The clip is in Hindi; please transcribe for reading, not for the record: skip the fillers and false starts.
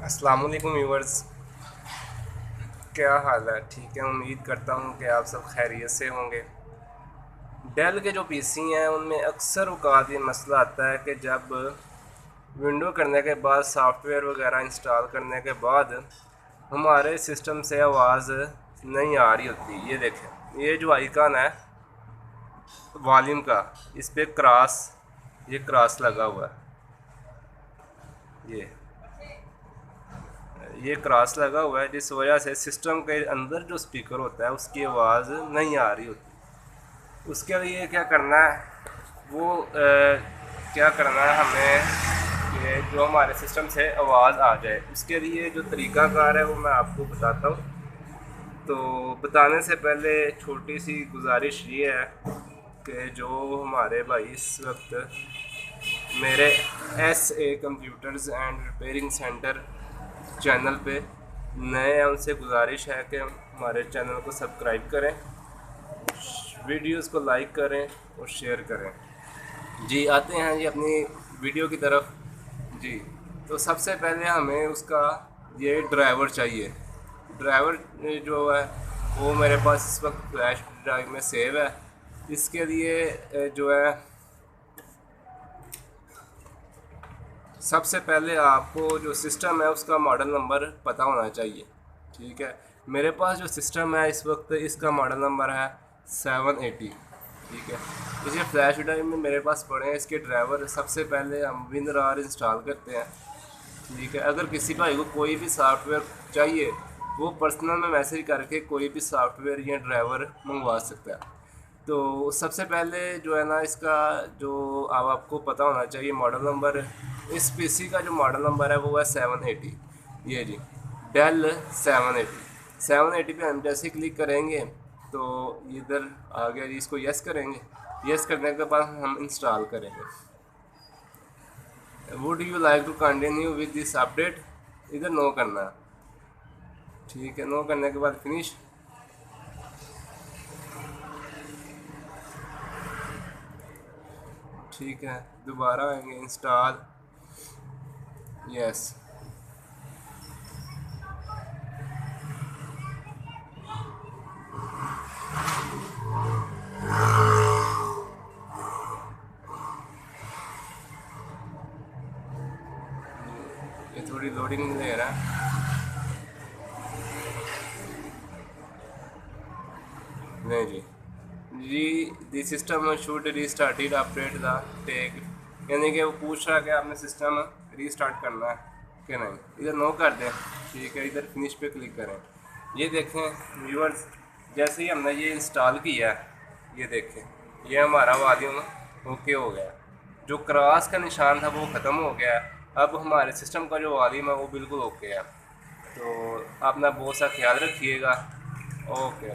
अस्सलाम वालेकुम व्यूवर्स, क्या हाल है? ठीक है, उम्मीद करता हूँ कि आप सब खैरियत से होंगे। डेल के जो पीसी हैं उनमें अक्सर औक़ात ये मसला आता है कि जब विंडो करने के बाद सॉफ्टवेयर वगैरह इंस्टॉल करने के बाद हमारे सिस्टम से आवाज़ नहीं आ रही होती। ये देखें, ये जो आइकन है वॉल्यूम का, इस पर क्रॉस लगा हुआ है। ये क्रॉस लगा हुआ है, जिस वजह से सिस्टम के अंदर जो स्पीकर होता है उसकी आवाज़ नहीं आ रही होती। उसके लिए क्या करना है, क्या करना है हमें कि जो हमारे सिस्टम से आवाज़ आ जाए, उसके लिए जो तरीक़ाकार है वो मैं आपको बताता हूँ। तो बताने से पहले छोटी सी गुजारिश ये है कि जो हमारे भाई इस वक्त मेरे SA computers and repairing centre channel पे नए हैं, उनसे गुजारिश है कि हमारे चैनल को सब्सक्राइब करें, वीडियोस को लाइक करें और शेयर करें। जी, आते हैं जी अपनी वीडियो की तरफ। जी, तो सबसे पहले हमें उसका ये ड्राइवर चाहिए। ड्राइवर जो है वो मेरे पास इस वक्त फ्लैश ड्राइव में सेव है। इसके लिए जो है सबसे पहले आपको जो सिस्टम है उसका मॉडल नंबर पता होना चाहिए। ठीक है, मेरे पास जो सिस्टम है इस वक्त इसका मॉडल नंबर है 780। ठीक है, इसे फ्लैश ड्राइव में मेरे पास पड़े हैं। इसके ड्राइवर सबसे पहले हम WinRAR इंस्टॉल करते हैं। ठीक है, अगर किसी भाई को कोई भी सॉफ्टवेयर चाहिए वो पर्सनल में मैसेज करके कोई भी सॉफ्टवेयर या ड्राइवर मंगवा सकता है। तो सबसे पहले जो है ना, इसका जो अब आपको पता होना चाहिए मॉडल नंबर। इस पीसी का जो मॉडल नंबर है वो है 780। ये जी, डेल 780 पे हम जैसे क्लिक करेंगे तो इधर आ गया जी, इसको यस करेंगे। यस करने के बाद हम इंस्टॉल करेंगे। Would you like to continue with this update, इधर नो करना है। ठीक है, नो करने के बाद फिनिश। ठीक है, दोबारा आएंगे इंस्टॉल, यस। ये थोड़ी लोडिंग ले रहा है। नहीं जी, the system should restarted update the tech, यानी कि वो पूछ रहा है कि आपने सिस्टम रीस्टार्ट करना है कि नहीं। इधर नो कर दें। ठीक है, इधर फिनिश पे क्लिक करें। ये देखें व्यूअर्स, जैसे ही हमने ये इंस्टॉल किया है, ये देखें ये हमारा वॉल्यूम ओके हो गया। जो क्रॉस का निशान था वो ख़त्म हो गया। अब हमारे सिस्टम का जो वॉल्यूम है वो बिल्कुल ओके है। तो अपना बहुत सा ख्याल रखिएगा। ओके।